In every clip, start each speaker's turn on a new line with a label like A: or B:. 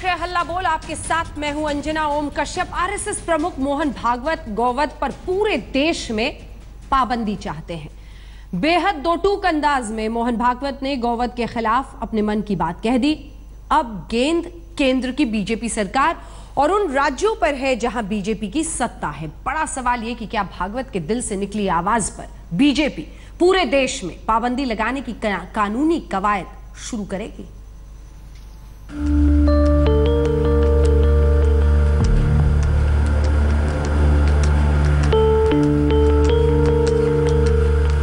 A: देख रहे हैं हल्ला बोल, आपके साथ मैं हूं अंजना ओम कश्यप। आरएसएस प्रमुख मोहन भागवत गौवध पर पूरे देश में पाबंदी चाहते हैं। बेहद दो टूक अंदाज में मोहन भागवत ने गौवध के खिलाफ अपने मन की बात कह दी। अब गेंद केंद्र की बीजेपी सरकार और उन राज्यों पर है जहां बीजेपी की सत्ता है। बड़ा सवाल यह कि क्या भागवत के दिल से निकली आवाज पर बीजेपी पूरे देश में पाबंदी लगाने की कानूनी कवायद शुरू करेगी?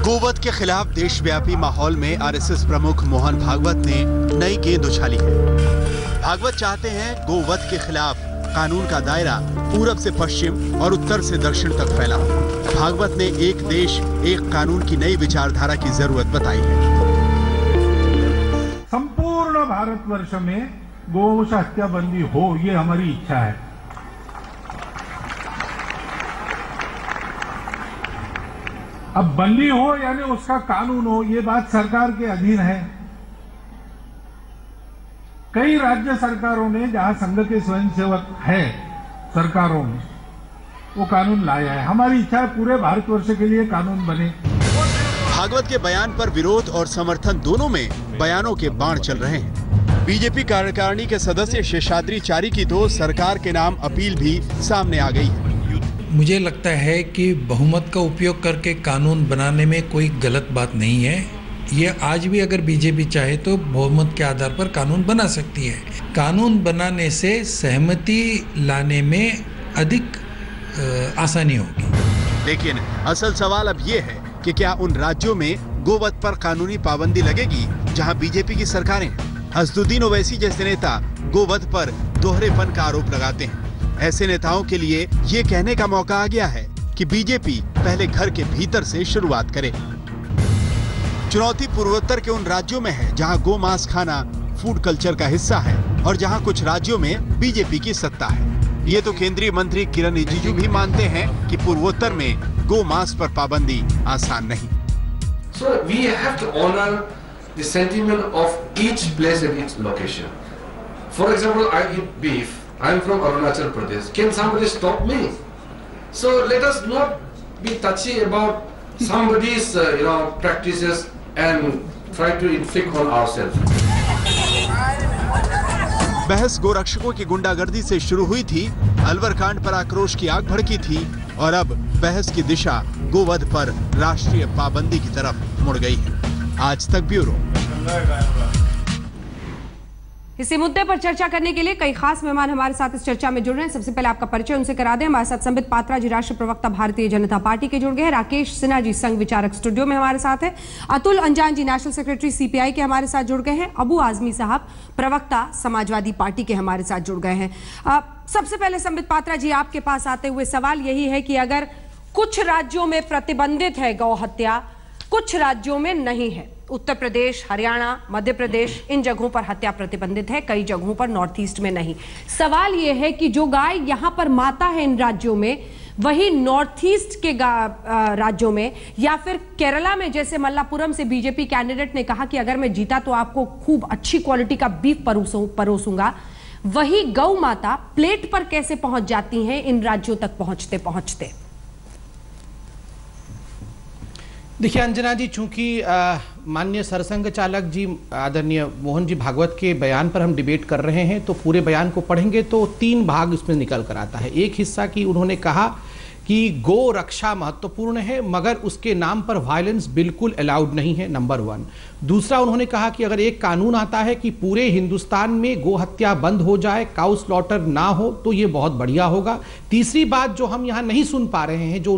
B: गोवध के खिलाफ देशव्यापी माहौल में आरएसएस प्रमुख मोहन भागवत ने नई गेंद उछाली है। भागवत चाहते हैं गोवध के खिलाफ कानून का दायरा पूरब से पश्चिम और उत्तर से दक्षिण तक फैला हो। भागवत ने एक देश एक कानून की नई विचारधारा की जरूरत बताई है।
C: संपूर्ण भारतवर्ष में गौवंश हत्या बंदी हो, ये हमारी इच्छा है। अब बंदी हो यानी उसका कानून हो, ये बात सरकार के अधीन है। कई राज्य सरकारों ने, जहां संघ के स्वयंसेवक है सरकारों में, वो कानून लाया है। हमारी इच्छा है पूरे भारतवर्ष के लिए कानून बने।
B: भागवत के बयान पर विरोध और समर्थन दोनों में बयानों के बाण चल रहे हैं। बीजेपी कार्यकारिणी के सदस्य शेषाद्रीचारी की तो सरकार के नाम अपील भी सामने आ गई है।
D: मुझे लगता है कि बहुमत का उपयोग करके कानून बनाने में कोई गलत बात नहीं है। ये आज भी अगर बीजेपी चाहे तो बहुमत के आधार पर कानून बना सकती है। कानून बनाने से सहमति लाने में अधिक आसानी होगी।
B: लेकिन असल सवाल अब ये है कि क्या उन राज्यों में गोवध पर कानूनी पाबंदी लगेगी जहां बीजेपी की सरकारें हैं? असदुद्दीन ओवैसी जैसे नेता गोवध पर दोहरेपन का आरोप लगाते हैं। ऐसे नेताओं के लिए ये कहने का मौका आ गया है कि बीजेपी पहले घर के भीतर से शुरुआत करे। चुनौती पूर्वोत्तर के उन राज्यों में है जहां गो मांस खाना फूड कल्चर का हिस्सा है और जहां कुछ राज्यों में बीजेपी की सत्ता है। ये तो केंद्रीय मंत्री किरण रिजिजू भी मानते हैं कि पूर्वोत्तर में गो मांस पर पाबंदी आसान नहीं।
E: So we have to honor the sentiment of each place and its location. For example, I eat beef. I am from Arunachal Pradesh. Can somebody stop me? So let us not be touchy about somebody's practices and try to inflict on ourselves.
B: बहस गोरक्षकों की गुंडागर्दी से शुरू हुई थी, अलवर कांड पर आक्रोश की आग भड़की थी और अब बहस की दिशा गोवध पर राष्ट्रीय पाबंदी की तरफ मुड़ गई है। आज तक ब्यूरो।
A: इसी मुद्दे पर चर्चा करने के लिए कई खास मेहमान हमारे साथ इस चर्चा में जुड़ रहे हैं। सबसे पहले आपका परिचय उनसे करा दें। हमारे साथ संबित पात्रा जी, राष्ट्रीय प्रवक्ता भारतीय जनता पार्टी के जुड़ गए हैं। राकेश सिन्हा जी, संघ विचारक स्टूडियो में हमारे साथ है। अतुल अंजान जी, नेशनल सेक्रेटरी सीपीआई के हमारे साथ जुड़ गए हैं। अबू आजमी साहब, प्रवक्ता समाजवादी पार्टी के हमारे साथ जुड़ गए हैं। सबसे पहले संबित पात्रा जी, आपके पास आते हुए सवाल यही है कि अगर कुछ राज्यों में प्रतिबंधित है गौ हत्या, कुछ राज्यों में नहीं है, उत्तर प्रदेश, हरियाणा, मध्य प्रदेश, इन जगहों पर हत्या प्रतिबंधित है, कई जगहों पर नॉर्थ ईस्ट में नहीं। सवाल यह है कि जो गाय यहां पर माता है इन राज्यों में, वही नॉर्थ ईस्ट के राज्यों में या फिर केरला में, जैसे मल्लापुरम से बीजेपी कैंडिडेट ने कहा कि अगर मैं जीता तो आपको खूब अच्छी क्वालिटी का बीफ परोसूंगा, वही गौ माता प्लेट पर कैसे पहुंच जाती हैं इन राज्यों तक पहुंचते पहुंचते?
F: देखिए अंजना जी, चूंकि माननीय सरसंघ चालक जी आदरणीय मोहन जी भागवत के बयान पर हम डिबेट कर रहे हैं, तो पूरे बयान को पढ़ेंगे तो तीन भाग उसमें निकल कर आता है। एक हिस्सा की उन्होंने कहा कि गो रक्षा महत्वपूर्ण है मगर उसके नाम पर वायलेंस बिल्कुल अलाउड नहीं है, नंबर 1। दूसरा उन्होंने कहा कि अगर एक कानून आता है कि पूरे हिंदुस्तान में गो हत्या बंद हो जाए, काउ स्लॉटर ना हो, तो ये बहुत बढ़िया होगा। तीसरी बात जो हम यहाँ नहीं सुन पा रहे हैं, जो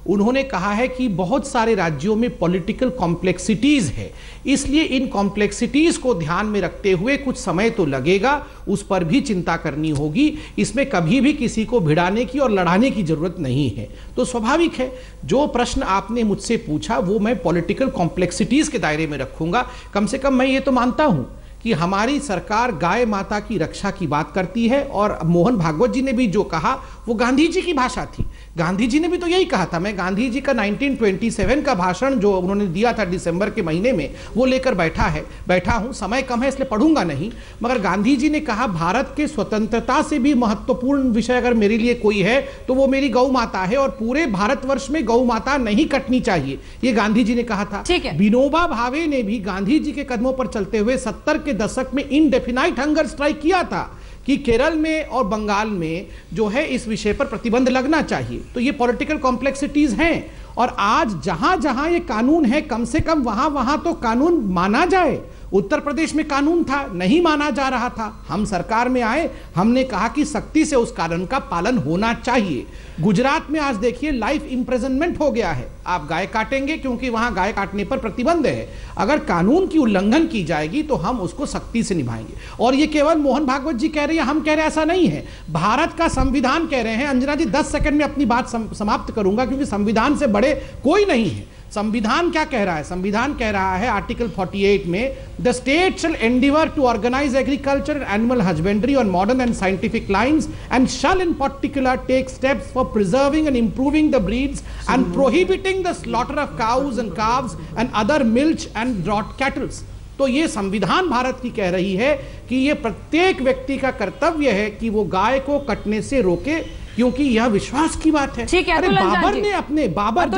F: उन्होंने कहा है कि बहुत सारे राज्यों में पॉलिटिकल कॉम्प्लेक्सिटीज है, इसलिए इन कॉम्प्लेक्सिटीज को ध्यान में रखते हुए कुछ समय तो लगेगा, उस पर भी चिंता करनी होगी। इसमें कभी भी किसी को भिड़ाने की और लड़ाने की जरूरत नहीं है। तो स्वाभाविक है, जो प्रश्न आपने मुझसे पूछा वो मैं पॉलिटिकल कॉम्प्लेक्सिटीज के दायरे में रखूंगा। कम से कम मैं ये तो मानता हूं कि हमारी सरकार गाय माता की रक्षा की बात करती है और मोहन भागवत जी ने भी जो कहा वो गांधी जी की भाषा थी। गांधी जी ने भी तो यही कहा था। मैं गांधी जी का 1927 का भाषण जो उन्होंने दिया था दिसंबर के महीने में, वो लेकर बैठा हूं। समय कम है इसलिए पढ़ूंगा नहीं, मगर गांधी जी ने कहा भारत के स्वतंत्रता से भी महत्वपूर्ण विषय अगर मेरे लिए कोई है तो वो मेरी गौ माता है, और पूरे भारतवर्ष में गौ माता नहीं कटनी चाहिए, ये गांधी जी ने कहा था। विनोबा भावे ने भी गांधी जी के कदमों पर चलते हुए 70 के दशक में इनडेफिनाइट हंगर स्ट्राइक किया था कि केरल में और बंगाल में जो है इस विषय पर प्रतिबंध लगना चाहिए। तो ये पॉलिटिकल कॉम्प्लेक्सिटीज हैं, और आज जहां जहां ये कानून है, कम से कम वहां वहां तो कानून माना जाए। उत्तर प्रदेश में कानून था, नहीं माना जा रहा था, हम सरकार में आए, हमने कहा कि सख्ती से उस कानून का पालन होना चाहिए। गुजरात में आज देखिए लाइफ इंप्रिजनमेंट हो गया है, आप गाय काटेंगे क्योंकि वहां गाय काटने पर प्रतिबंध है। अगर कानून की उल्लंघन की जाएगी तो हम उसको सख्ती से निभाएंगे। और ये केवल मोहन भागवत जी कह रहे हैं, हम कह रहे हैं, ऐसा नहीं है, भारत का संविधान कह रहे हैं। अंजना जी 10 सेकंड में अपनी बात समाप्त करूंगा, क्योंकि संविधान से बड़े कोई नहीं है। संविधान क्या कह रहा है? संविधान कह रहा है आर्टिकल 48 में, the state shall endeavour to organize agriculture and animal husbandry on modern and scientific lines and shall in particular take steps for preserving and improving the breeds and prohibiting the slaughter of cows and calves and other milch and draught cattles. तो ये संविधान भारत की कह रही है कि ये प्रत्येक व्यक्ति का कर्तव्य है कि वो गाय को कटने से रोके, क्योंकि यह विश्वास की बात है।
A: ठीक है,
F: अरे बाबर ने अपने बाबर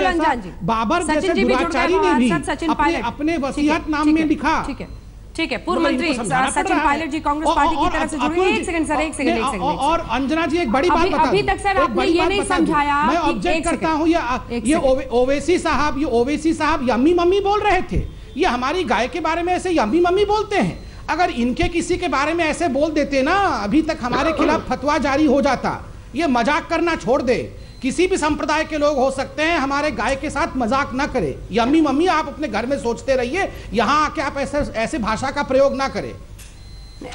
F: जैसे दुराचारी ने भी अपने वसीयत नाम में लिखा।
A: ठीक है, पूर्व मंत्री सचिन पायलट जी कांग्रेस पार्टी की तरफ से जुड़े हैं। एक सेकंड सर, एक सेकंड।
F: और अंजना जी एक बड़ी बात बता,
A: अभी तक सर आपने ये नहीं समझाया।
F: मैं ऑब्जेक्ट करता हूं, ये ओवैसी साहब यम्मी मम्मी बोल रहे थे, ये हमारी गाय के बारे में ऐसे यम्मी मम्मी बोलते हैं। अगर इनके किसी के बारे में ऐसे बोल देते ना, अभी तक हमारे खिलाफ फतवा जारी हो जाता। ये मजाक करना छोड़ दे, किसी भी संप्रदाय के लोग हो सकते हैं, हमारे गाय के साथ मजाक ना करें। यम्मी मम्मी आप अपने घर में सोचते रहिए, यहां आके आप ऐसे भाषा का प्रयोग ना करें।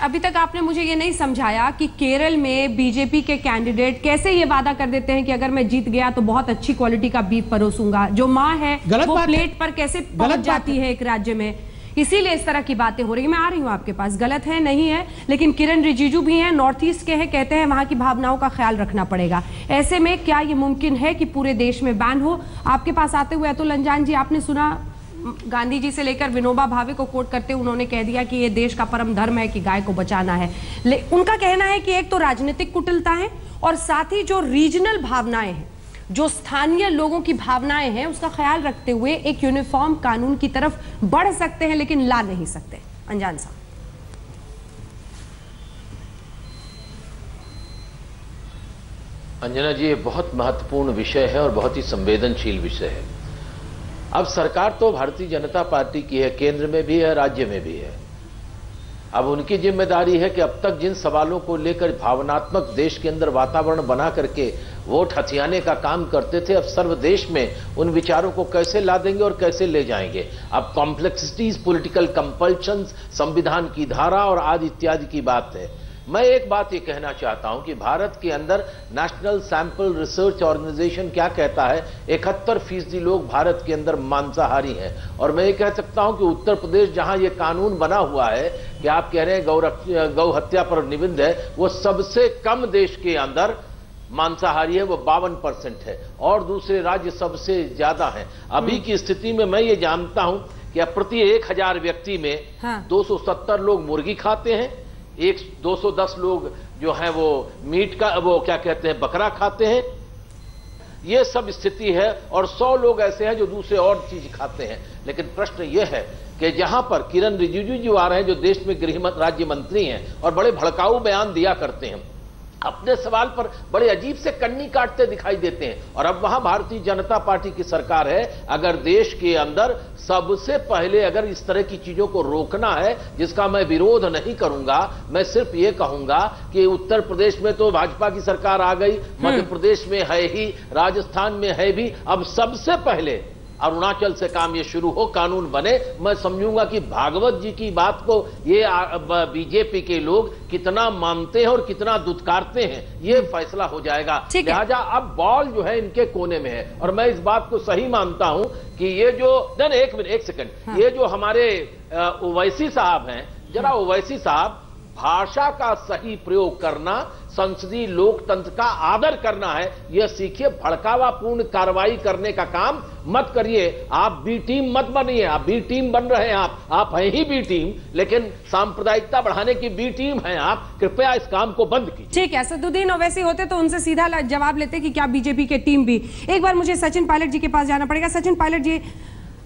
A: अभी तक आपने मुझे ये नहीं समझाया कि केरल में बीजेपी के कैंडिडेट कैसे ये वादा कर देते हैं कि अगर मैं जीत गया तो बहुत अच्छी क्वालिटी का बीफ परोसूंगा। जो माँ है वो प्लेट पर कैसे पहुंच जाती है एक राज्य में, इसीलिए इस तरह की बातें हो रही है। मैं आ रही हूं आपके पास, गलत है नहीं है, लेकिन किरण रिजिजू भी हैं, नॉर्थ ईस्ट के हैं, कहते हैं वहां की भावनाओं का ख्याल रखना पड़ेगा। ऐसे में क्या ये मुमकिन है कि पूरे देश में बैन हो? आपके पास आते हुए अतुल अंजान जी, आपने सुना गांधी जी से लेकर विनोबा भावे को कोट करते हुए उन्होंने कह दिया कि ये देश का परम धर्म है कि गाय को बचाना है। उनका कहना है कि एक तो राजनीतिक कुटिलता है और साथ ही जो रीजनल भावनाएं हैं, जो स्थानीय लोगों की भावनाएं हैं, उसका ख्याल रखते हुए एक यूनिफॉर्म कानून की तरफ बढ़ सकते हैं लेकिन ला नहीं सकते। अंजान साहब।
G: अंजना जी, ये बहुत महत्वपूर्ण विषय है और बहुत ही संवेदनशील विषय है। अब सरकार तो भारतीय जनता पार्टी की है, केंद्र में भी है, राज्य में भी है। अब उनकी जिम्मेदारी है कि अब तक जिन सवालों को लेकर भावनात्मक देश के अंदर वातावरण बना करके वोट हथियाने का काम करते थे, अब सर्वदेश में उन विचारों को कैसे ला देंगे और कैसे ले जाएंगे। अब कॉम्प्लेक्सिटीज, पॉलिटिकल कंपल्शंस, संविधान की धारा और आदि इत्यादि की बात है। मैं एक बात ये कहना चाहता हूं कि भारत के अंदर नेशनल सैंपल रिसर्च ऑर्गेनाइजेशन क्या कहता है, 71% लोग भारत के अंदर मांसाहारी हैं। और मैं ये कह सकता हूं कि उत्तर प्रदेश, जहां ये कानून बना हुआ है कि आप कह रहे हैं गौ हत्या पर निबंध है, वो सबसे कम देश के अंदर मांसाहारी है, वो 52% है, और दूसरे राज्य सबसे ज्यादा हैं। अभी की स्थिति में मैं ये जानता हूं कि प्रति 1000 व्यक्ति में 270 लोग मुर्गी खाते हैं, 210 लोग जो हैं वो मीट का, वो क्या कहते हैं, बकरा खाते हैं। ये सब स्थिति है, और 100 लोग ऐसे हैं जो दूसरे और चीज खाते हैं। लेकिन प्रश्न ये है कि जहां पर किरण रिजिजू जो आ रहे हैं, जो देश में गृह राज्य मंत्री हैं और बड़े भड़काऊ बयान दिया करते हैं, अपने सवाल पर बड़े अजीब से कन्नी काटते दिखाई देते हैं। और अब वहां भारतीय जनता पार्टी की सरकार है। अगर देश के अंदर सबसे पहले अगर इस तरह की चीजों को रोकना है, जिसका मैं विरोध नहीं करूंगा, मैं सिर्फ ये कहूंगा कि उत्तर प्रदेश में तो भाजपा की सरकार आ गई, मध्य प्रदेश में है ही, राजस्थान में है भी, अब सबसे पहले अरुणाचल से काम ये शुरू हो, कानून बने। मैं समझूंगा कि भागवत जी की बात को ये बीजेपी के लोग कितना मानते हैं और कितना दुत्कारते हैं, ये फैसला हो जाएगा। लिहाजा अब बॉल जो है इनके कोने में है। और मैं इस बात को सही मानता हूं कि ये जो एक सेकंड, ये जो हमारे ओवैसी साहब हैं, जरा ओवैसी साहब, भाषा का सही प्रयोग करना संसदीय लोकतंत्र का आदर करना है, यह सीखिए। भड़कावापूर्ण कार्रवाई करने का काम मत करिए। आप बी टीम मत बनिए। आप बी टीम बन रहे हैं, आप हैं ही बी टीम, लेकिन सांप्रदायिकता बढ़ाने की बी टीम हैं आप। कृपया इस काम को बंद कीजिए।
A: ठीक है, असदुद्दीन ओवैसी होते तो उनसे सीधा जवाब लेते कि क्या बीजेपी के टीम भी। एक बार मुझे सचिन पायलट जी के पास जाना पड़ेगा। सचिन पायलट जी,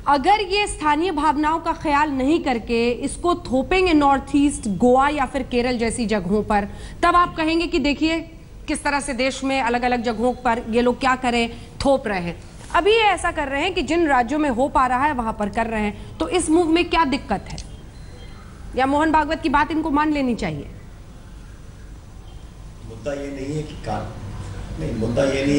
A: अगर ये स्थानीय भावनाओं का ख्याल नहीं करके इसको थोपेंगे नॉर्थ ईस्ट, गोवा या फिर केरल जैसी जगहों पर, तब आप कहेंगे कि देखिए किस तरह से देश में अलग अलग जगहों पर ये लोग क्या करें, थोप रहे हैं। अभी ये ऐसा कर रहे हैं कि जिन राज्यों में हो पा रहा है वहां पर कर रहे हैं, तो इस मूव में क्या दिक्कत है? या मोहन भागवत की बात इनको मान लेनी चाहिए?
H: मुद्दा ये नहीं है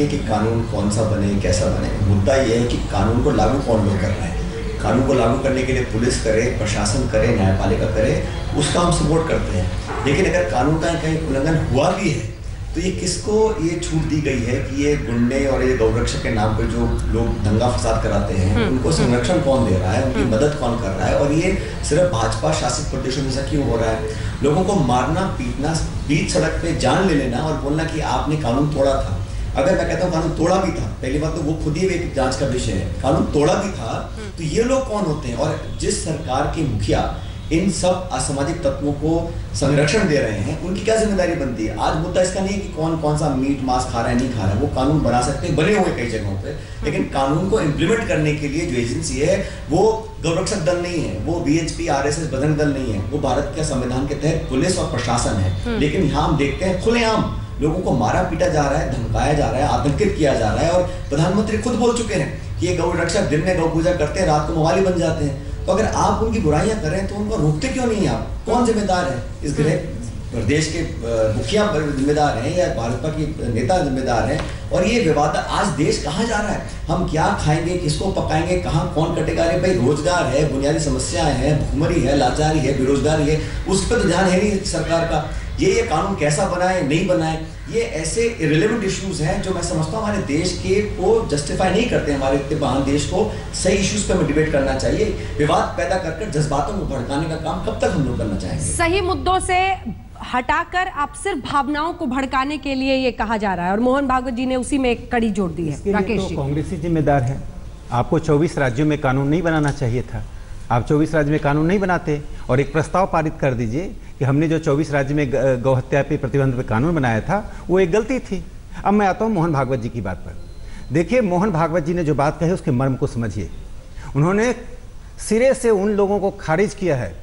H: कि कानून कौन सा बने, कैसा बने। मुद्दा ये है कि कानून को लागू कौन लोग कर रहे हैं। कानून को लागू करने के लिए पुलिस करे, प्रशासन करे, न्यायपालिका करे, उसका हम सपोर्ट करते हैं। लेकिन अगर कानून का कहीं उल्लंघन हुआ भी है तो ये किसको ये छूट दी गई है कि ये गुंडे और ये गौरक्षक के नाम पर जो लोग दंगा फसाद कराते हैं उनको संरक्षण कौन दे रहा है, उनकी मदद कौन कर रहा है? और ये सिर्फ भाजपा शासित प्रदेशों में से क्यों हो रहा है? लोगों को मारना, पीटना, बीच सड़क पे जान ले लेना और बोलना कि आपने कानून तोड़ा था। अगर मैं कहता हूँ कानून तोड़ा भी था, पहली बात तो वो खुद ही एक जांच का विषय है। कानून तोड़ा भी था तो ये लोग कौन होते हैं? और जिस सरकार के मुखिया इन सब असामाजिक तत्वों को संरक्षण दे रहे हैं, उनकी क्या जिम्मेदारी बनती है? आज मुद्दा इसका नहीं है कि कौन कौन सा मीट मांस खा रहा है, नहीं खा रहा है। वो कानून बना सकते हैं, बने हुए कई जगहों पे, लेकिन कानून को इम्प्लीमेंट करने के लिए जो एजेंसी है वो गौरक्षक दल नहीं है, वो बीएचपी आरएसएस बजरंग दल नहीं है, वो भारत के संविधान के तहत पुलिस और प्रशासन है। लेकिन यहाँ हम देखते हैं खुलेआम लोगों को मारा पीटा जा रहा है, धमकाया जा रहा है, आतंकित किया जा रहा है। और प्रधानमंत्री खुद बोल चुके हैं कि ये गौरक्षक दिन में गौ पूजा करते हैं, रात को मवाली बन जाते हैं। तो अगर आप उनकी बुराइयां करें तो उनको रोकते क्यों नहीं? आप कौन जिम्मेदार है? इस प्रदेश के मुखिया जिम्मेदार हैं या भाजपा की नेता जिम्मेदार हैं? और ये विवाद आज देश कहाँ जा रहा है? हम क्या खाएंगे, किसको पकाएंगे, कहाँ कौन कटेगा? अरे भाई रोजगार है, बुनियादी समस्याएं हैं, भूखमरी है, लाचारी है, बेरोजगारी है, उस पर तो ध्यान है नहीं सरकार का। ये कानून कैसा बनाए, नहीं बनाए, ये ऐसे इरेलेवेंट इश्यूज हैं जो मैं समझता हूँ हमारे देश के को जस्टिफाई नहीं करते। हमारे इतने महान देश को सही इश्यूज पे हमें डिबेट करना चाहिए। विवाद पैदा कर जज्बातों को भड़काने का काम कब तक हम लोग करना चाहेंगे?
A: सही मुद्दों से हटाकर आप सिर्फ भावनाओं को भड़काने के लिए ये कहा जा रहा है, और मोहन भागवत जी ने उसी में एक कड़ी जोड़ दी है। राकेश जी,
I: कांग्रेस ही जिम्मेदार है। आपको 24 राज्यों में कानून नहीं बनाना चाहिए था। आप 24 राज्य में कानून नहीं बनाते और एक प्रस्ताव पारित कर दीजिए कि हमने जो 24 राज्य में गौ हत्या पे प्रतिबंध पे कानून बनाया था वो एक गलती थी। अब मैं आता हूँ मोहन भागवत जी की बात पर। देखिए, मोहन भागवत जी ने जो बात कही उसके मर्म को समझिए। उन्होंने सिरे से उन लोगों को खारिज किया है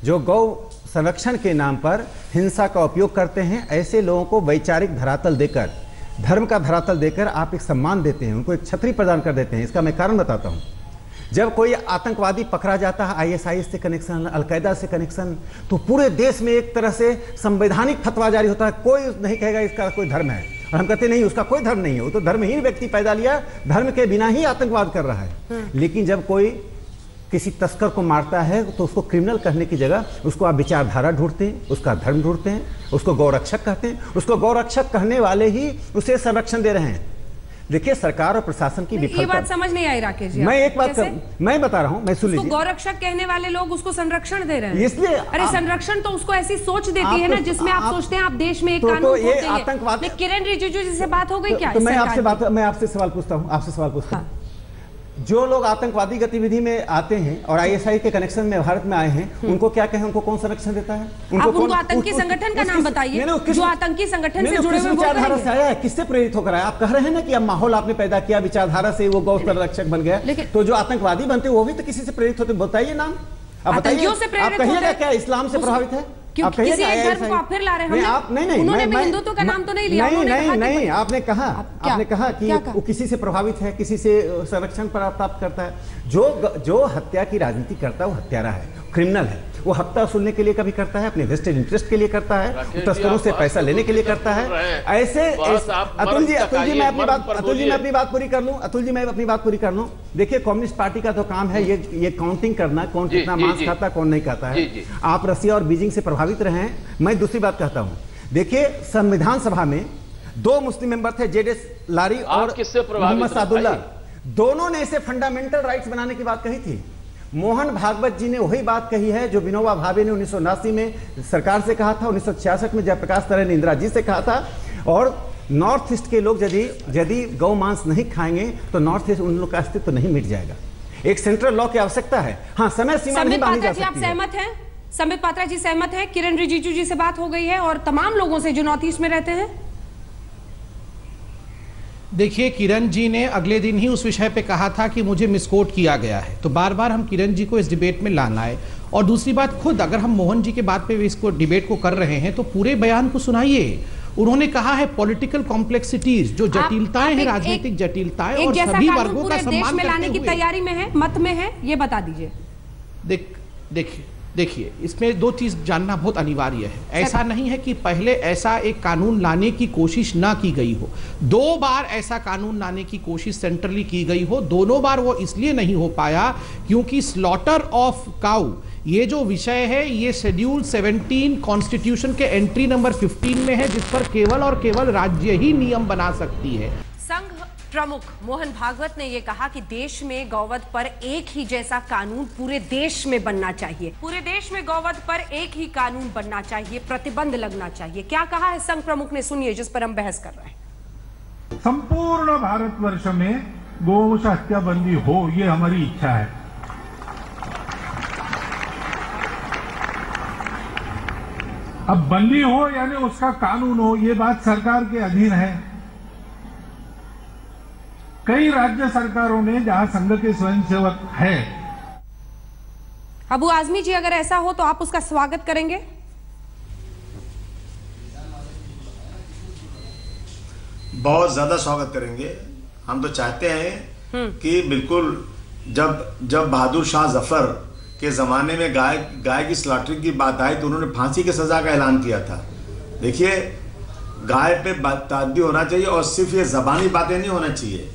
I: जो गौ संरक्षण के नाम पर हिंसा का उपयोग करते हैं। ऐसे लोगों को वैचारिक धरातल देकर, धर्म का धरातल देकर आप एक सम्मान देते हैं, उनको एक छतरी प्रदान कर देते हैं। इसका मैं कारण बताता हूँ। जब कोई आतंकवादी पकड़ा जाता है, आईएसआईएस से कनेक्शन, अलकायदा से कनेक्शन, तो पूरे देश में एक तरह से संवैधानिक फतवा जारी होता है। कोई नहीं कहेगा इसका कोई धर्म है, और हम कहते नहीं उसका कोई धर्म नहीं है, वो तो धर्महीन व्यक्ति पैदा लिया, धर्म के बिना ही आतंकवाद कर रहा है। लेकिन जब कोई किसी तस्कर को मारता है तो उसको क्रिमिनल करने की जगह उसको आप विचारधारा ढूंढते हैं, उसका धर्म ढूंढते हैं, उसको गौरक्षक कहते हैं। उसको गौरक्षक कहने वाले ही उसे संरक्षण दे रहे हैं। देखिए, सरकार और प्रशासन की विफलता।
A: ये बात समझ नहीं आई राकेश जी।
I: मैं एक बात मैं बता रहा हूं, मैं सुन लीजिए।
A: गौरक्षक कहने वाले लोग उसको संरक्षण दे रहे हैं,
I: इसलिए
A: अरे संरक्षण तो उसको ऐसी सोच देती है ना जिसमें आप सोचते हैं आप देश में एक कानून
I: ये आतंकवाद।
A: किरण रिजिजू जी से बात हो गई क्या?
I: तो मैं आपसे सवाल पूछता हूँ। जो लोग आतंकवादी गतिविधि में आते हैं और आईएसआई के कनेक्शन में भारत में आए हैं, उनको क्या कहें? उनको कौन संरक्षण देता है?
A: उनको आतंकी संगठन का नाम बताइए जो आतंकी संगठन से जुड़े हुए
I: विचारधारा से आया है, किससे प्रेरित होकर आया? आप कह रहे हैं ना कि अब माहौल आपने पैदा किया, विचारधारा से वो गौ संरक्षक बन गया। तो जो आतंकवादी बनते वो भी तो किसी से प्रेरित होते। बताइए नाम, आप बताइए। आप कहिएगा क्या इस्लाम से प्रभावित है?
A: आप किसी एक धर्म को आप फिर ला रहे हैं। आप नहीं, उन्होंने भी हिंदुत्व का नाम तो नहीं लिया।
I: नहीं, आपने कहा कि वो किसी से प्रभावित है, किसी से संरक्षण प्राप्त करता है। जो हत्या की राजनीति करता है वो हत्यारा है, क्रिमिनल है। वो हत्या वसूलने के लिए कभी करता है, अपने वेस्टेड इंटरेस्ट के लिए करता है, तस्करों से पैसा लेने के लिए करता है। ऐसे अतुल जी मैं अपनी बात पूरी कर लूं। देखिए, कम्युनिस्ट पार्टी का तो काम है ये काउंटिंग करना, कौन कितना मांस खाता, कौन नहीं खाता है। आप रसिया और बीजिंग से प्रभावित रहे हैं। मैं दूसरी बात कहता हूं। देखिए, संविधान सभा में 2 मुस्लिम मेंबर थे, जेडेस लारी और मोहम्मद सादुल्लाह। दोनों ने इसे फंडामेंटल राइट्स बनाने की बात कही थी।
J: मोहन भागवत जी ने वही बात कही है जो विनोबा भावे ने 1979 में सरकार से कहा था, 1966 में जयप्रकाश नारायण इंदिरा जी से कहा था। और नॉर्थ ईस्ट के लोग यदि गौ मांस नहीं खाएंगे तो नॉर्थ ईस्ट उन लोग का अस्तित्व नहीं मिट जाएगा। एक सेंट्रल लॉ की आवश्यकता है। हाँ, समय सीमा नहीं बांधी जा सकती है।
A: आप सहमत हैं? संबित पात्रा जी सहमत हैं? किरण रिजिजू जी से बात हो गई है और तमाम लोगों से जो नॉर्थ ईस्ट में रहते हैं।
F: देखिए, किरण जी ने अगले दिन ही उस विषय पे कहा था कि मुझे मिसकोट किया गया है, तो बार बार हम किरण जी को इस डिबेट में लाना है। और दूसरी बात, खुद अगर हम मोहन जी के बात पे इसको डिबेट को कर रहे हैं तो पूरे बयान को सुनाइए। उन्होंने कहा है पॉलिटिकल कॉम्प्लेक्सिटीज, जो जटिलताएं हैं, राजनीतिक जटिलताएं, और सभी वर्गों का सम्मान करते
A: लाने की तैयारी में है, मत में है, ये बता दीजिए।
F: देखिए, इसमें दो चीज जानना बहुत अनिवार्य है। ऐसा नहीं है कि पहले ऐसा एक कानून लाने की कोशिश ना की गई हो। 2 बार ऐसा कानून लाने की कोशिश सेंट्रली की गई हो। दोनों बार वो इसलिए नहीं हो पाया क्योंकि स्लॉटर ऑफ काउ ये जो विषय है ये शेड्यूल 17 कॉन्स्टिट्यूशन के एंट्री नंबर 15 में है, जिस पर केवल और केवल राज्य ही नियम बना सकती है।
A: संघ प्रमुख मोहन भागवत ने यह कहा कि देश में गौवध पर एक ही जैसा कानून पूरे देश में बनना चाहिए। पूरे देश में गौवध पर एक ही कानून बनना चाहिए, प्रतिबंध लगना चाहिए। क्या कहा है संघ प्रमुख ने, सुनिए, जिस पर हम बहस कर रहे हैं।
C: संपूर्ण भारतवर्ष में गौ हत्या बंदी हो, ये हमारी इच्छा है। अब बंदी हो यानी उसका कानून हो, ये बात सरकार के अधीन है। कई राज्य सरकारों ने जहां संघ के स्वयंसेवक है।
A: अबू आजमी जी, अगर ऐसा हो तो आप उसका स्वागत करेंगे?
K: बहुत ज्यादा स्वागत करेंगे। हम तो चाहते हैं कि बिल्कुल जब बहादुर शाह जफर के जमाने में गाय की स्लॉटरिंग की बात आई तो उन्होंने फांसी की सजा का ऐलान किया था। देखिए, गाय पे ताद्दी होना चाहिए और सिर्फ ये जबानी बातें नहीं होना चाहिए।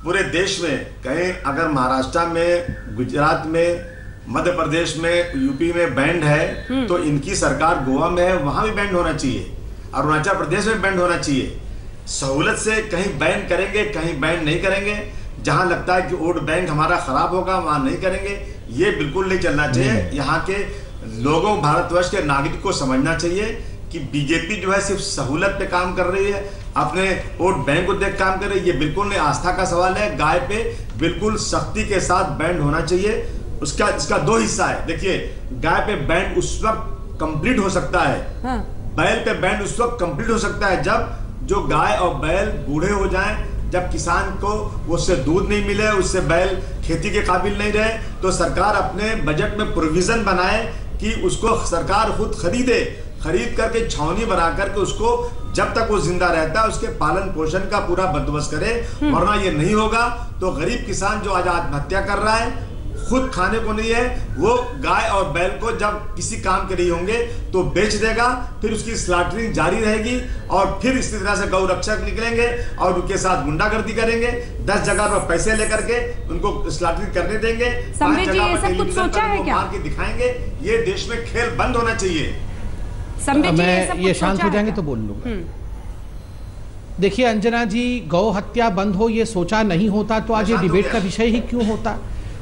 K: पूरे देश में कहीं अगर महाराष्ट्र में, गुजरात में, मध्य प्रदेश में, यूपी में बैंड है तो इनकी सरकार गोवा में है, वहां भी बैंड होना चाहिए। अरुणाचल प्रदेश में बैंड होना चाहिए। सहूलत से कहीं बैन करेंगे, कहीं बैन नहीं करेंगे। जहां लगता है कि वोट बैंक हमारा खराब होगा वहां नहीं करेंगे। ये बिल्कुल नहीं चलना चाहिए। यहाँ के लोगों, भारतवर्ष के नागरिक को समझना चाहिए कि बीजेपी जो है सिर्फ सहूलत पे काम कर रही है, अपने वोट बैंक को देख काम कर रही है। ये बिल्कुल नहीं, आस्था का सवाल है। गाय पे बिल्कुल सख्ती के साथ बैंड होना चाहिए। इसका 2 हिस्सा है। देखिए, गाय पे बैंड उस वक्त कंप्लीट हो सकता है, बैल पे बैंड उस वक्त कंप्लीट हो सकता है जब जो गाय और बैल बूढ़े हो जाएं, जब किसान को उससे दूध नहीं मिले, उससे बैल खेती के काबिल नहीं रहे, तो सरकार अपने बजट में प्रोविजन बनाए कि उसको सरकार खुद खरीद करके छावनी बना करके उसको जब तक वो जिंदा रहता है उसके पालन पोषण का पूरा बंदोबस्त करे। वरना ये नहीं होगा तो गरीब किसान जो आज आत्महत्या कर रहा है, खुद खाने को नहीं है, वो गाय और बैल को जब किसी काम के लिए होंगे तो बेच देगा, फिर उसकी स्लॉटरिंग जारी रहेगी और फिर इसी तरह से गौ रक्षक निकलेंगे और उनके साथ गुंडागर्दी करेंगे। 10 जगह पर पैसे लेकर के उनको स्लॉटरिंग करने देंगे, 5 जगह पर मार के दिखाएंगे। ये देश में खेल बंद होना चाहिए।
F: मैं ये शांत हो जाएंगे तो बोल लूंगा। देखिए अंजना जी, गौ हत्या बंद हो ये सोचा नहीं होता तो आज ये डिबेट का विषय ही क्यों होता।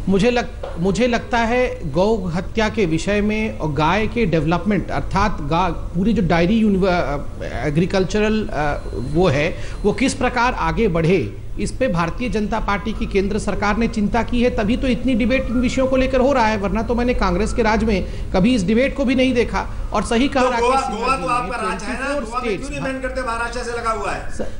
F: मुझे लगता है गौ हत्या के विषय में और गाय के डेवलपमेंट अर्थात पूरी जो डायरी एग्रीकल्चरल वो है वो किस प्रकार आगे बढ़े, इस पे भारतीय जनता पार्टी की केंद्र सरकार ने चिंता की है, तभी तो इतनी डिबेट इन विषयों को लेकर हो रहा है। वरना तो मैंने कांग्रेस के राज में कभी इस डिबेट को भी नहीं देखा। और सही कहा
K: राकेश सिन्हा जी, महाराष्ट्र से लगा हुआ है।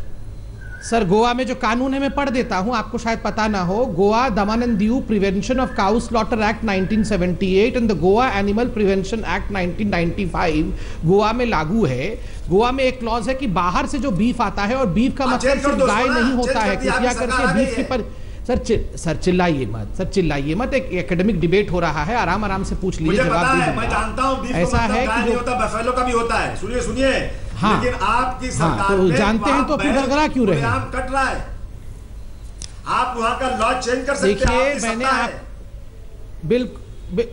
F: सर, गोवा में जो कानून है मैं पढ़ देता हूं, आपको शायद पता ना हो। Goa Daman Diu prevention of cow slaughter act 1978 and the Goa animal prevention act 1995 Goa में लागू है। गोवा में एक क्लॉज है कि बाहर से जो बीफ आता है, और बीफ का मतलब सिर्फ गाय नहीं होता है, कृपया करके बीफ की पर सर चिल्लाइए मत। एक एकेडमिक डिबेट हो रहा है, आराम से पूछ लीजिए, जवाब दीजिए।
K: मैं जानता हूं बीफ
F: ऐसा है कि
K: नहीं होता, बफेलो का भी होता है। सुनिए
F: हाँ,
K: लेकिन आपकी सरकार
F: तो जानते हैं तो फिर गड़गड़ा क्यों रहे?
K: कट रहा है, आप वहां का लॉ चेंज कर सकते हैं।
F: देखिए, मैंने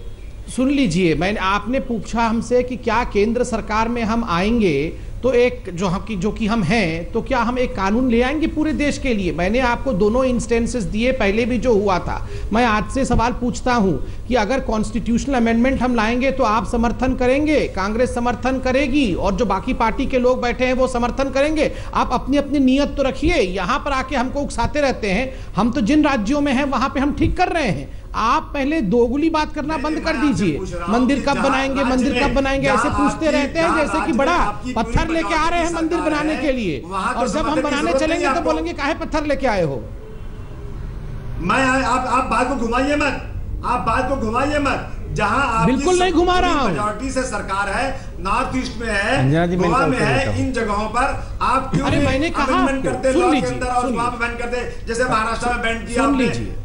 F: सुन लीजिए, आपने पूछा हमसे कि क्या केंद्र सरकार में हम आएंगे तो एक जो कि हम हैं, तो क्या हम एक कानून ले आएंगे पूरे देश के लिए? मैंने आपको दोनों इंस्टेंसेस दिए, पहले भी जो हुआ था। मैं आज से सवाल पूछता हूं कि अगर कॉन्स्टिट्यूशनल अमेंडमेंट हम लाएंगे तो आप समर्थन करेंगे, कांग्रेस समर्थन करेगी और जो बाकी पार्टी के लोग बैठे हैं वो समर्थन करेंगे? आप अपनी अपनी नियत तो रखिए, यहां पर आके हमको उकसाते रहते हैं। हम तो जिन राज्यों में हैं वहां पे हम ठीक कर रहे हैं। आप पहले दोगुली बात करना बंद कर दीजिए। मंदिर कब बनाएंगे, मंदिर कब बनाएंगे, ऐसे पूछते रहते हैं जैसे कि बड़ा पत्थर लेके आ रहे हैं मंदिर बनाने के लिए, और जब हम बनाने चलेंगे तो बोलेंगे काहे पत्थर लेके आए हो।
K: आप बात को घुमाइए मत, आप बात को घुमाइए मत। जहां
F: बिल्कुल नहीं घुमा रहा हूं,
K: मेजॉरिटी से सरकार है, नॉर्थ ईस्ट में है, गोवा में है, इन जगहों पर आप क्यों
F: मैंने कहा
K: अमेंडमेंट करते लॉ के अंदर और वहां पे बैन करते, जैसे महाराष्ट्र में बैन किया आपने।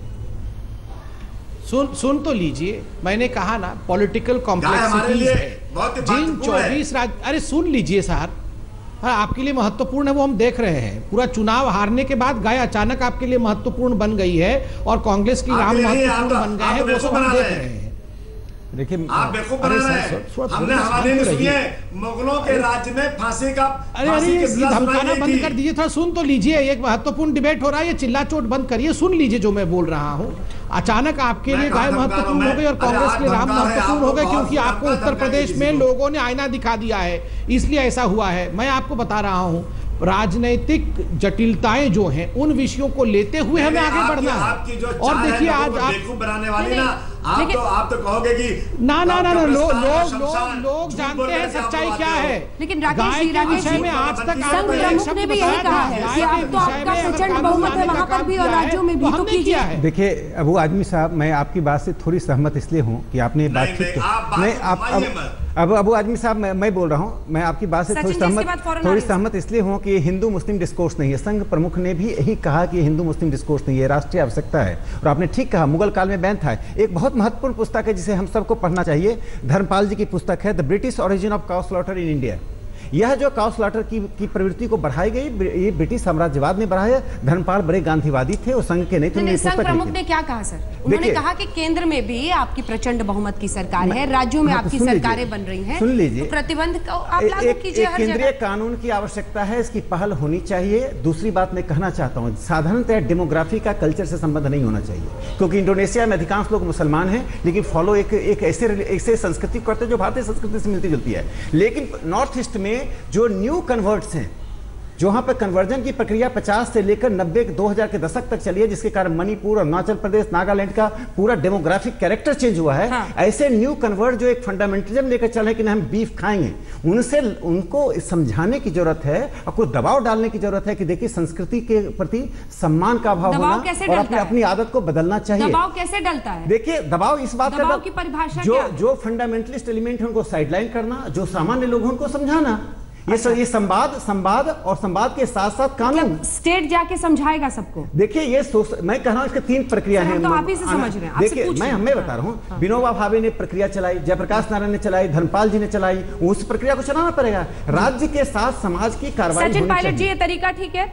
F: सुन तो लीजिए, मैंने कहा ना पॉलिटिकल कॉम्प्लेक्सिटीज है जिन 24 राज्य। अरे सुन लीजिए सर, आपके लिए महत्वपूर्ण है वो हम देख रहे हैं। पूरा चुनाव हारने के बाद गाय अचानक आपके लिए महत्वपूर्ण बन गई है और कांग्रेस की राम महत्वपूर्ण बन गए हैं, वो सब हम देख रहे हैं।
K: देखिए आप बेवकूफ बना रहे हैं। हमने हवाले में सुनिए मुगलों के राज्य में फांसी का
F: धमकाना बंद कर दीजिए, थोड़ा सुन तो लीजिए। एक महत्वपूर्ण डिबेट हो रहा है, ये चिल्ला चोट बंद करिए, सुन लीजिए जो मैं बोल रहा हूं। अचानक आपके लिए गाय महत्वपूर्ण हो गई और कांग्रेस के लिए राम महत्वपूर्ण हो गए, क्योंकि आपको उत्तर प्रदेश में लोगों ने आईना दिखा दिया है, इसलिए ऐसा हुआ है। मैं आपको बता रहा हूं, राजनीतिक जटिलताएं जो हैं उन विषयों को लेते हुए हमें आगे बढ़ना है। और देखिए आज आप
K: बनाने वाली ना, आप तो कहोगे कि
F: ना लोग जानते हैं सच्चाई क्या है।
A: लेकिन राकेश
F: में आज तक
A: संघ प्रमुख ने भी यही कहा है कि अब तो आपका प्रचंड बहुमत है वहां पर भी और राज्यों में भी, तो कीजिए।
J: देखिए अबू आजमी साहब, मैं आपकी बात से थोड़ी सहमत इसलिए हूँ कि आपने बात ठीक अब अबू आजमी साहब मैं बोल रहा हूँ, मैं आपकी बात से थोड़ी सहमत इसलिए हूँ कि हिंदू मुस्लिम डिस्कोर्स नहीं है। संघ प्रमुख ने भी यही कहा कि हिंदू मुस्लिम डिस्कोर्स नहीं है, राष्ट्रीय आवश्यकता है। और आपने ठीक कहा, मुगल काल में बैन था। एक बहुत महत्वपूर्ण पुस्तक है जिसे हम सबको पढ़ना चाहिए, धर्मपाल जी की पुस्तक है the British origin of cow slaughter in India. यह जो काउ स्लॉटर की प्रवृत्ति को बढ़ाई गई, ये ब्रिटिश साम्राज्यवाद ने बढ़ाया। धर्मपाल बड़े गांधीवादी थे, वो संघ के नहीं थे।
A: संघ प्रमुख ने क्या कहा सर? उन्होंने कहा कि केंद्र में भी आपकी प्रचंड बहुमत की सरकार है, राज्यों में आपकी सरकारें बन रही हैं,
J: सुन लीजिए,
A: प्रतिबंध आप लागू कीजिए।
J: केंद्रीय कानून की आवश्यकता है, इसकी पहल होनी चाहिए। दूसरी बात मैं कहना चाहता हूँ, साधारणतः डेमोग्राफी का कल्चर से संबंध नहीं होना चाहिए, क्योंकि इंडोनेशिया में अधिकांश लोग मुसलमान हैं, लेकिन फॉलो एक ऐसे संस्कृति करते जो भारतीय संस्कृति से मिलती जुलती है। लेकिन नॉर्थ ईस्ट में जो न्यू कन्वर्ट्स हैं, जो वहां पर कन्वर्जन की प्रक्रिया 50 से लेकर 90 2000 के दशक तक चली है, जिसके कारण मणिपुर, अरुणाचल प्रदेश, नागालैंड का पूरा डेमोग्राफिक कैरेक्टर चेंज हुआ है। हाँ। ऐसे न्यू कन्वर्ट जो एक फंडामेंटलिज्म लेकर चल रहे कि हम बीफ खाएंगे, उनको समझाने की जरूरत है और कोई दबाव डालने की जरूरत है कि देखिए संस्कृति के प्रति सम्मान का अभाव होना और अपनी आदत को बदलना चाहिए।
A: दबाव कैसे डलता है?
J: देखिए दबाव इस बात का
A: की परिभाषा
J: जो फंडामेंटलिस्ट एलिमेंट है उनको साइडलाइन करना, जो सामान्य लोग हैं उनको समझाना। ये संवाद और संवाद के साथ साथ कानून।
A: स्टेट जाके समझाएगा सबको।
J: देखिए ये मैं कह रहा हूँ इसके 3 प्रक्रिया हैं।
A: तो आप ही से समझ रहे हैं।
J: देखिए मैं बता रहा हूँ, विनोबा भावे ने प्रक्रिया चलाई, जयप्रकाश नारायण ने चलाई, धर्मपाल जी ने चलाई, उस प्रक्रिया को चलाना पड़ेगा। राज्य के साथ समाज की कार्रवाई।
A: सचिन पायलट जी, ये तरीका ठीक है?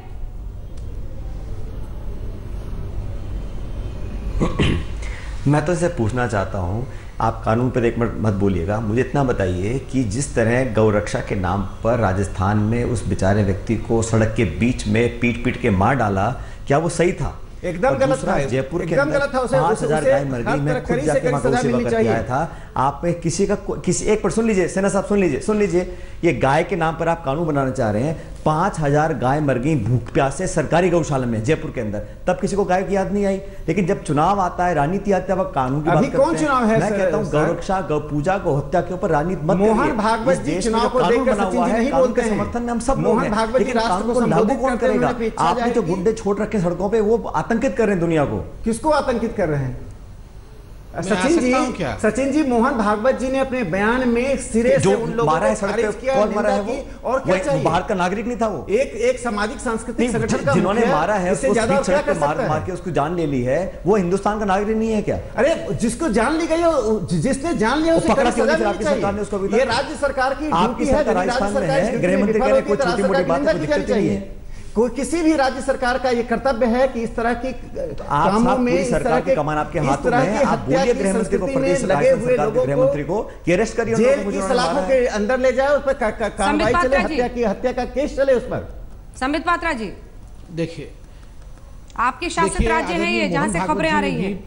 H: मैं तो इसे पूछना चाहता हूँ, आप कानून पर एक मिनट मत बोलिएगा, मुझे इतना बताइए कि जिस तरह गौरक्षा के नाम पर राजस्थान में उस बेचारे व्यक्ति को सड़क के बीच में पीट के मार डाला, क्या वो सही था?
J: एकदम गलत था।
H: जयपुर के अंदर 5,000 गाय मर गई। मैं खुद जाके वहां गौ सेवा करके आया था। आप में किसी एक पर सुन लीजिए, सेना साहब सुन लीजिए, ये गाय के नाम पर आप कानून बनाना चाह रहे हैं। 5,000 गाय मर गई भूख प्यास से सरकारी गौशाला में जयपुर के अंदर, तब किसी को गाय की याद नहीं आई। लेकिन जब चुनाव आता है, राजनीति आती है, वह कानून की बात करते हैं।
J: कौन चुनाव है?
H: मैं कहता हूँ गौरक्षा, गौ पूजा, गौ हत्या के ऊपर राजनीति मत करिए।
J: मोहन भागवत जी चुनाव को लेकर सचिन जी नहीं बोलते हैं।
H: समर्थन में हम सब लोग हैं, लेकिन कानून को लागू कौन करेगा? आपने जो गुंडे छोड़ रखे सड़कों पे, वो आतंकित कर रहे हैं दुनिया को।
J: किसको आतंकित कर रहे हैं? सचिन जी, मोहन भागवत जी ने अपने बयान में सिरे से उन लोगों को खारिज किया, निंदा की। और क्या चाहिए?
H: बाहर का नागरिक नहीं था वो,
J: एक सामाजिक सांस्कृतिक संगठन का
H: जिन्होंने मारा है, मार के उसको जान ले ली है, वो हिंदुस्तान का नागरिक नहीं है क्या?
J: अरे जिसको जान ली गई, जिसने जान लिया उसे
H: पकड़ा क्यों नहीं? आपकी सरकार ने उसको,
J: ये राज्य सरकार की
H: आपकी सरकार राजस्थान में है, गृह मंत्री कह रहे कोई छोटी मोटी बात दिक्कत नहीं है।
J: किसी भी राज्य सरकार का ये कर्तव्य है कि इस तरह की कामों में, इस तरह के
H: कमान आपके हाथों में है, आप बोलिए गृह मंत्री को, प्रदेश
J: लगे हुए लोगों
H: गृह मंत्री को कि अरेस्ट करिए,
J: जेल की सलाखों के अंदर ले जाए, उस पर कार्रवाई चले, हत्या का केस चले उस पर।
A: संबित पात्रा जी,
F: देखिए
A: आपके शासित राज्य है ये जहां से खबरें आ रही हैं।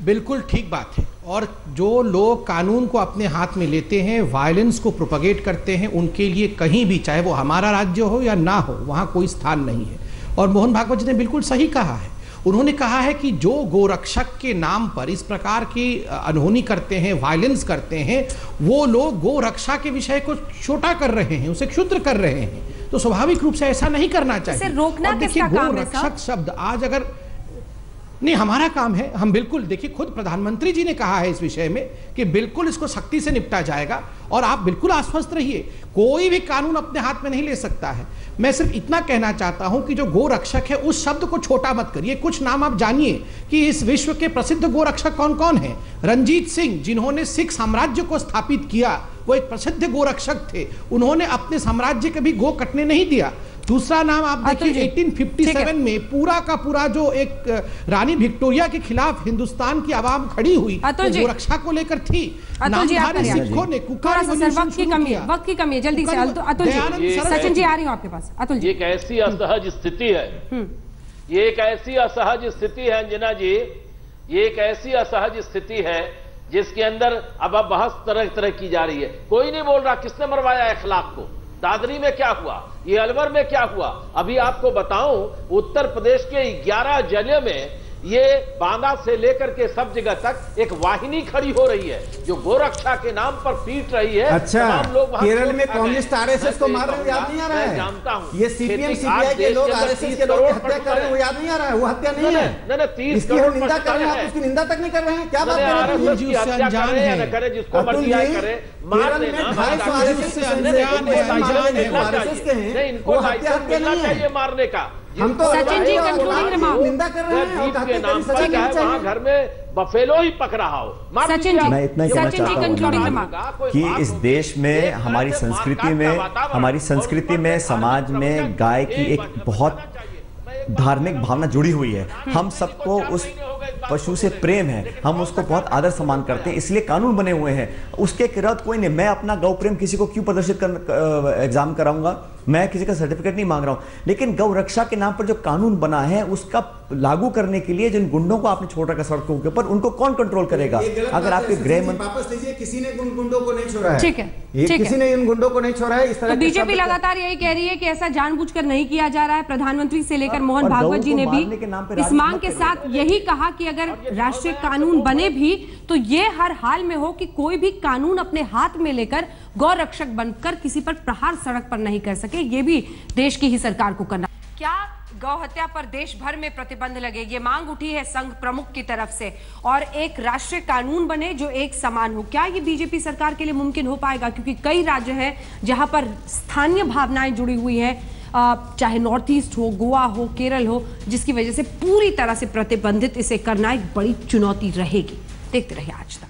F: बिल्कुल ठीक बात है, और जो लोग कानून को अपने हाथ में लेते हैं, वायलेंस को प्रोपगेट करते हैं, उनके लिए कहीं भी, चाहे वो हमारा राज्य हो या ना हो, वहां कोई स्थान नहीं है। और मोहन भागवत जी ने बिल्कुल सही कहा है। उन्होंने कहा है कि जो गोरक्षक के नाम पर इस प्रकार की अनहोनी करते हैं, वायलेंस करते हैं, वो लोग गोरक्षा के विषय को छोटा कर रहे हैं, उसे क्षुद्र कर रहे हैं। तो स्वाभाविक रूप से ऐसा नहीं करना चाहिए।
A: इसे रोकना किसका काम है?
F: गोरक्षक शब्द आज अगर नहीं, हमारा काम है, हम बिल्कुल, देखिए खुद प्रधानमंत्री जी ने कहा है इस विषय में कि बिल्कुल इसको सख्ती से निपटा जाएगा, और आप बिल्कुल आश्वस्त रहिए, कोई भी कानून अपने हाथ में नहीं ले सकता है। मैं सिर्फ इतना कहना चाहता हूं कि जो गोरक्षक है उस शब्द को छोटा मत करिए। कुछ नाम आप जानिए कि इस विश्व के प्रसिद्ध गोरक्षक कौन कौन हैं। रणजीत सिंह, जिन्होंने सिख साम्राज्य को स्थापित किया, वो एक प्रसिद्ध गोरक्षक थे। उन्होंने अपने साम्राज्य के भी गो कटने नहीं दिया। दूसरा नाम आप देखिए, 1857 में पूरा का पूरा जो एक रानी विक्टोरिया के खिलाफ हिंदुस्तान की आवाम खड़ी हुई, तो गोरक्षा को लेकर थी।
A: सिखों ने वक्त की कमी है, जल्दी से अतुल जी, सचिन जी आ रही हूं आपके पास। अतुल जी,
G: एक ऐसी असहज स्थिति है, ये एक ऐसी असहज स्थिति है अंजना जी, ये एक ऐसी असहज स्थिति है जिसके अंदर अब बहस तरह तरह की जा रही है। कोई नहीं बोल रहा किसने मरवाया अखलाक को, दादरी में क्या हुआ, ये अलवर में क्या हुआ। अभी आपको बताऊं, उत्तर प्रदेश के 11 जिले में ये बांदा से लेकर के सब जगह तक एक वाहिनी खड़ी हो रही है जो गोरक्षा के नाम पर पीट रही है।
J: अच्छा, केरल में कम्युनिस्ट आरएसएस को मार रहे, याद नहीं आ रहा है?
G: जानता हूं,
J: ये सीपीएम सीपीआई के लोग आरएसएस के लोग हत्या कर रहे हैं, वो याद नहीं आ रहा है? वो हत्या नहीं है,
G: नहीं 30
J: करोड़ निंदा कर रहे हैं, आप उसकी निंदा तक नहीं कर रहे हैं। क्या बात कर रहे हैं?
F: जिसको मर्जी करे, मार देना, मारने का।
A: हम तो सचिन जी
J: निंदा कर रहे हैं,
G: वहां घर में बफेलो ही पक रहा हो।
H: मैं इतना ही कहना चाहता हूँ कि इस देश में हमारी संस्कृति में समाज में गाय की एक बहुत धार्मिक भावना जुड़ी हुई है। हम सबको उस पशु से प्रेम है, हम उसको बहुत आदर सम्मान करते हैं, इसलिए कानून बने हुए हैं। उसके विरोध कोई नहीं। मैं अपना गौ प्रेम किसी को क्यों प्रदर्शित एग्जाम कराऊंगा? मैं किसी का सर्टिफिकेट नहीं मांग रहा हूं, लेकिन गौ रक्षा के नाम पर जो कानून बना है उसका लागू करने के लिए जिन गुंडों को आपने छोड़ रखा सड़कों के ऊपर, उनको कौन कंट्रोल करेगा? अगर आपके गृह मंत्री
J: वापस लीजिए, किसी ने उन गुंडों को नहीं छोड़ा है।
A: ठीक है,
J: किसी ने इन गुंडों को नहीं छोड़ा है। इस तरह
A: बीजेपी लगातार यही कह रही है कि ऐसा जानबूझकर नहीं किया जा रहा है। प्रधानमंत्री से लेकर मोहन भागवत जी ने भी इस मांग के साथ यही कहा कि अगर राष्ट्रीय कानून बने भी तो ये हर हाल में हो कि कोई भी कानून अपने हाथ में लेकर गौ रक्षक बनकर किसी पर प्रहार सड़क पर नहीं कर सके। ये भी देश की ही सरकार को करना। क्या गौ हत्या पर देश भर में प्रतिबंध लगे, ये मांग उठी है संघ प्रमुख की तरफ से, और एक राष्ट्रीय कानून बने जो एक समान हो। क्या ये बीजेपी सरकार के लिए मुमकिन हो पाएगा? क्योंकि कई राज्य हैं जहां पर स्थानीय भावनाएं जुड़ी हुई हैं, चाहे नॉर्थ ईस्ट हो, गोवा हो, केरल हो, जिसकी वजह से पूरी तरह से प्रतिबंधित इसे करना एक बड़ी चुनौती रहेगी। देखते रहिए आज तक।